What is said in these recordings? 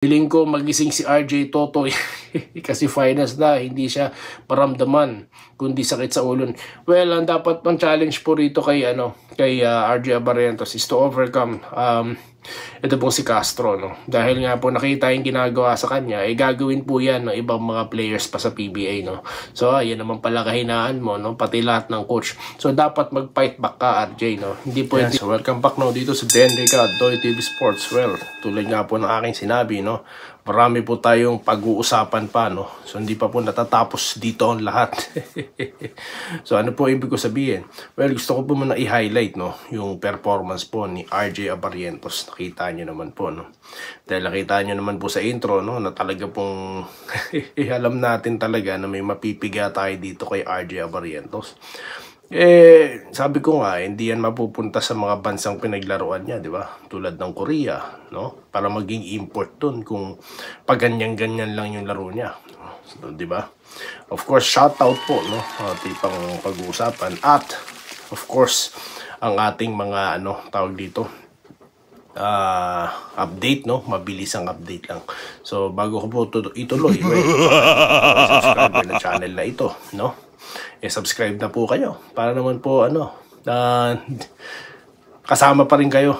Feeling ko magising si RJ Totoy kasi finals na, hindi siya maramdaman kundi sakit sa ulo. Well, ang dapat pang challenge po rito kay RJ Barrientos is to overcome ito pong si Castro, no? Dahil nga po nakita yung ginagawa sa kanya, gagawin po yan ng ibang mga players pa sa PBA, no? So, yan naman pala kahinaan mo, no? Pati lahat ng coach. So, dapat mag-fight back ka, RJ, no? Hindi pwede. So, welcome back, no? Dito sa Denrica, Doy TV Sports. Well, tulad nga po ng aking sinabi, no? Marami po tayong pag-uusapan pa, no? So, hindi pa po natatapos dito ang lahat. So, ano po ibig ko sabihin? Well, gusto ko po muna i-highlight, no? Yung performance po ni RJ Barrientos. Nakita nyo naman po, no? Dahil nakita nyo naman po sa intro, no? Na talaga pong alam natin talaga na may mapipiga tayo dito kay RJ Barrientos. Sabi ko nga, hindi yan mapupunta sa mga bansang pinaglaruan niya, di ba? Tulad ng Korea, no? Para maging import dun kung pag ganyan-ganyan lang yung laro niya. So, di ba? Of course, shoutout po, no? Tipang pag-uusapan. At, of course, ang ating mga, tawag dito, update, no? Mabilis ang update lang. So, bago ko po ituloy, subscribe na channel na ito, no? Subscribe na po kayo para naman po kasama pa rin kayo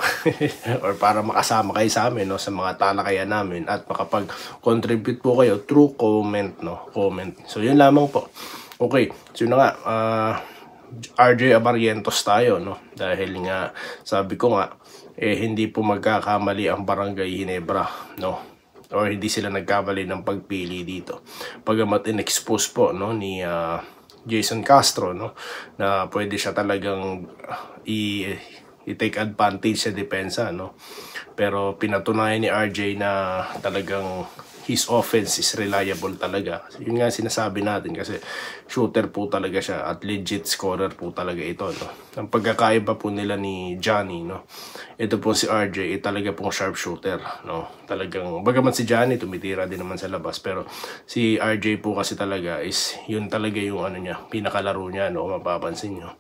or para makasama kayo sa amin, no, sa mga talakayan namin at makapag-contribute po kayo through comment, no, comment. So yun lamang po. Okay, so yun na nga, RJ Barrientos tayo, no, dahil nga sabi ko nga hindi po magkakamali ang Barangay Ginebra, no, or hindi sila nagkamali ng pagpili dito. Pagamat in-expose po, no, ni Jason Castro, no, na pwede siya talagang i-take advantage sa depensa, no. Pero pinatunayan ni RJ na talagang his offense is reliable talaga. Yun nga sinasabi natin kasi shooter po talaga siya at legit scorer po talaga ito, no. Ang pagkakaiba po nila ni Johnny, no, ito po si RJ talaga pong sharp shooter, no. Talagang bagaman si Johnny tumitira din naman sa labas, pero si RJ po kasi talaga is yun talaga yung niya, pinakalaro niya, no, mapapansin nyo.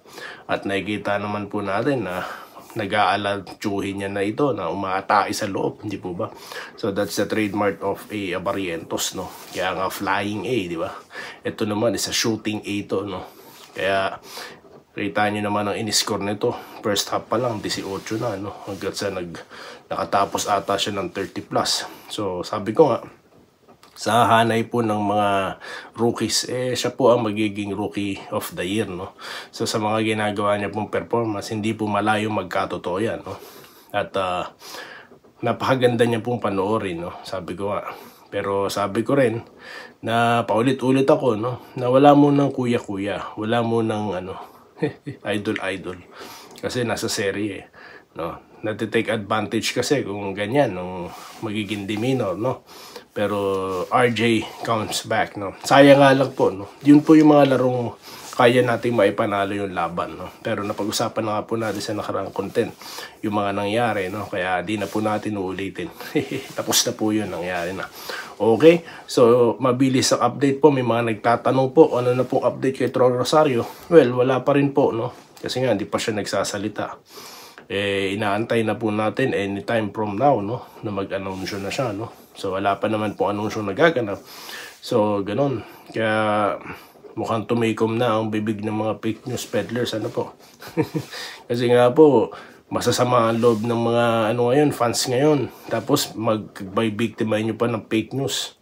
At nakikita naman po natin na nag-aalatsuhin niya na ito na umaatake sa loob, hindi po ba? So that's the trademark of a Barrientos, no. Kaya nga flying A, di ba? Ito naman is a shooting A to, no. Kaya kita nyo naman ang in-score nito. First half pa lang 18 na, no. Hanggang sa nakatapos ata siya ng 30 plus. So sabi ko nga, sa hanay po ng mga rookies, siya po ang magiging rookie of the year, no. So sa mga ginagawa niya pong performance, hindi po malayo magkatotoo yan, no. At napakaganda niya pong panoorin, no. Sabi ko nga. Pero sabi ko rin na paulit-ulit ako, no, na wala mo ng kuya-kuya, wala mo ng idol-idol. Kasi nasa serye, no. Natitake advantage kasi kung ganyan, nung magiging demeanor, no. Pero RJ comes back, no. Sayang nga lang po, no. Yun po yung mga larong kaya nating maipanalo yung laban, no. Pero napag-usapan na nga po natin sa nakaraang content yung mga nangyari, no. Kaya di na po natin uulitin. Tapos na po yun, nangyari na. Okay, so mabilis ang update po. May mga nagtatanong po, ano na pong update kay Troy Rosario? Well, wala pa rin po, no. Kasi nga, hindi pa siya nagsasalita. Inaantay na po natin anytime from now, no, na mag-anunsyo na siya, no. So wala pa naman po anunsyo na gaganap. So ganun. Kaya mukhang tumikom na ang bibig ng mga fake news peddlers, ano po. Kasi nga po masasama ang loob ng mga ngayon, fans ngayon. Tapos mag-biktima nyo pa ng fake news.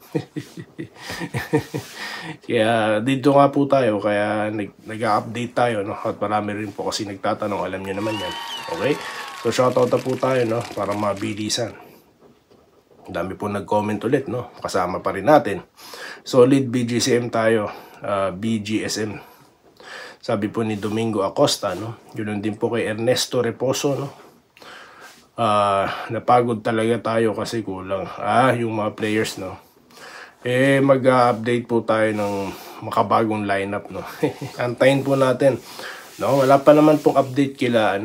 Kaya dito nga po tayo, kaya nag-update tayo, no? At marami rin po kasi nagtatanong, alam niyo naman yan. Okay? So shoutout na po tayo, no? Para mabilisan. Dami po nag-comment ulit, no? Kasama pa rin natin. Solid BGSM tayo, BGSM. Sabi po ni Domingo Acosta, no? Yun din po kay Ernesto Reposo, no? Napagod talaga tayo kasi kulang yung mga players, no? Mag-update po tayo ng makabagong lineup, no. Antayin po natin, no. Wala pa naman pong update kila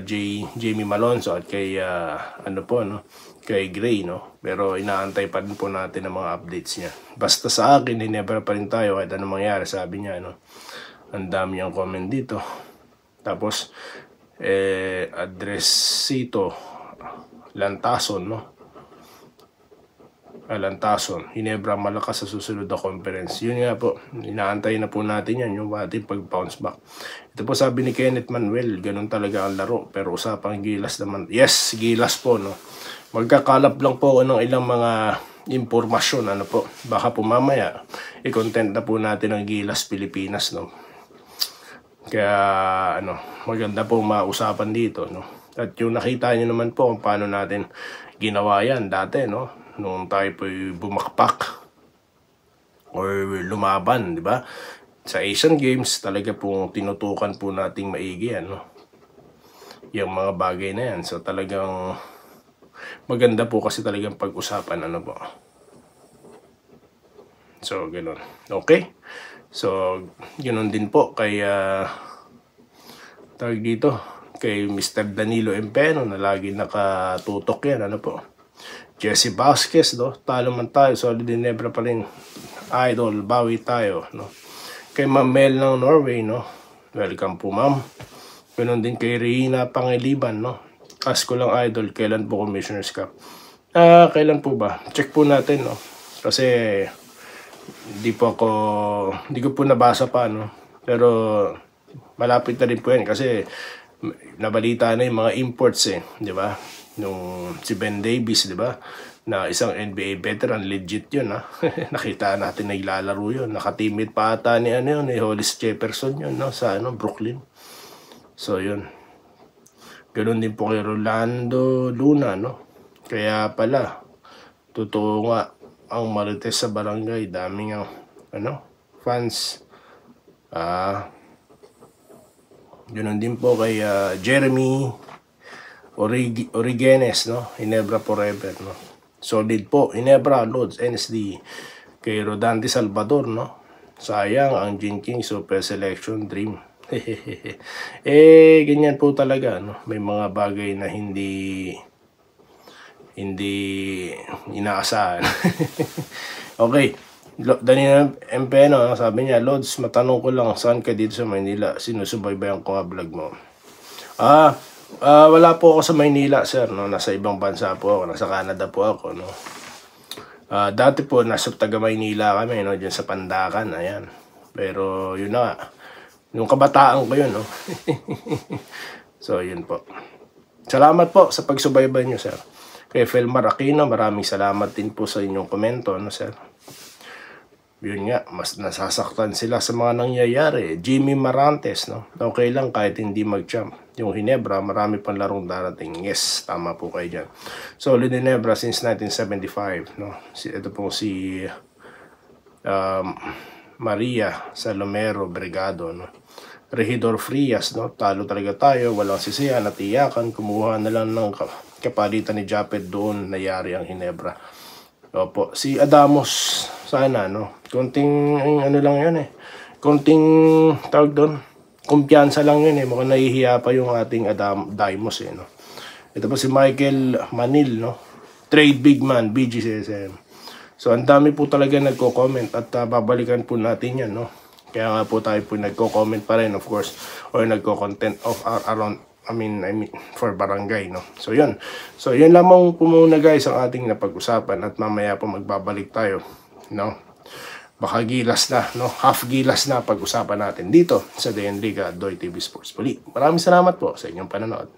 Jamie Malonzo at kay kay Gray, no. Pero inaantay pa din po natin ang mga updates niya. Basta sa akin, never pa rin tayo kahit anong mangyari, sabi niya, no. Ang dami niyang comment dito. Tapos Addresito Lantason, no. Alantason, Ginebra, malakas sa susunod na conference. Yun nga po, inaantay na po natin yan, yung ating pag-bounce back. Ito po sabi ni Kenneth Manuel, ganun talaga ang laro, pero usapang gilas naman. Yes, gilas po, no. Magkakalap lang po ako ng ilang mga impormasyon, ano po. Baka po mamaya, i-content na po natin ang Gilas Pilipinas, no. Kaya, maganda po mausapan dito, no. At yung nakita nyo naman po kung paano natin ginawa yan dati, no. Nung tayo po'y bumakpak or lumaban, di ba? Sa Asian Games, talaga pong tinutukan po nating maigi, ano? Yung mga bagay na yan. So talagang maganda po kasi talagang pag-usapan, ano po. So, ganoon. Okay? So, ganoon din po kay tawag dito, kay Mr. Danilo Empeno na lagi nakatutok yan, ano po. Jesse Vasquez, no? Talo man tayo, solid Ginebra pa rin. Idol, bawi tayo, no? Kay Ma'am Mel ng Norway, no? Welcome po, ma'am. Ganun din kay Reina Pangiliban, no? Ask ko lang, idol, kailan po Commissioner's Cup? Kailan po ba? Check po natin, no? Kasi hindi ko po nabasa pa, no? Pero malapit na rin po yan kasi nabalita na yung mga imports, di ba? Nung si Ben Davis, di ba? Na isang NBA veteran, legit yun, ha? Nakita natin na ilalaro yun. Nakatimid pa ata ni Hollis Jefferson yun, no? Sa Brooklyn. So, yun. Ganun din po kay Rolando Luna, no? Kaya pala, totoo nga, ang Marites sa barangay, daming fans. Ganun din po kay Jeremy Origenes, no? Ginebra forever, no? Solid po, Ginebra, Lods, NSD. Kay Rodante Salvador, no? Sayang, ang Jinking Super Selection Dream. Ganyan po talaga, no? May mga bagay na hindi inaasahan. Okay. Danilo Empeno, sabi niya, Lods, matanong ko lang, saan ka dito sa Maynila? Sinusubaybayan ko nga vlog mo. Wala po ako sa Maynila, sir, no? Nasa ibang bansa po ako, nasa Canada po ako, no? Dati po, nasa taga Maynila kami, no? Diyan sa Pandakan, ayan. Pero, yun na nga. Yung kabataan ko yun, no? So, yun po. Salamat po sa pagsubaybay nyo, sir. Kay Felmar Aquino, maraming salamat din po sa inyong komento, no, sir? Yun nga, mas nasasaktan sila sa mga nangyayari. Jimmy Marantes, no? Okay lang kahit hindi mag-champ. Yung Ginebra, marami pang larong darating. Yes, tama po kayo dyan. Solid Ginebra since 1975, no? Ito pong si Maria Salomero Brigado, no? Regidor Frias, no? Talo talaga tayo, walang sisiyan at iyakan. Kumuha na lang ng kapalitan ni Japet doon, nayari ang Ginebra. Opo, si Adamos, sana, no? Konting, lang yun, konting, tawag doon, kumpiyansa lang yun, mukhang nahihiya pa yung ating Adamos, no? Ito po si Michael Manil, no? Trade Big Man, BGCSM. So, ang dami po talaga nagko-comment at babalikan po natin yan, no? Kaya nga po tayo po nagko-comment pa rin, of course, or nagko-content of around, I mean, for barangay, no? So, yun. So, yun lamang po muna, guys, ang ating napag-usapan at mamaya po magbabalik tayo, no? Baka gilas na, no? Half gilas na pag-usapan natin dito sa DN Liga Doy TV Sports. Muli, maraming salamat po sa inyong panonood.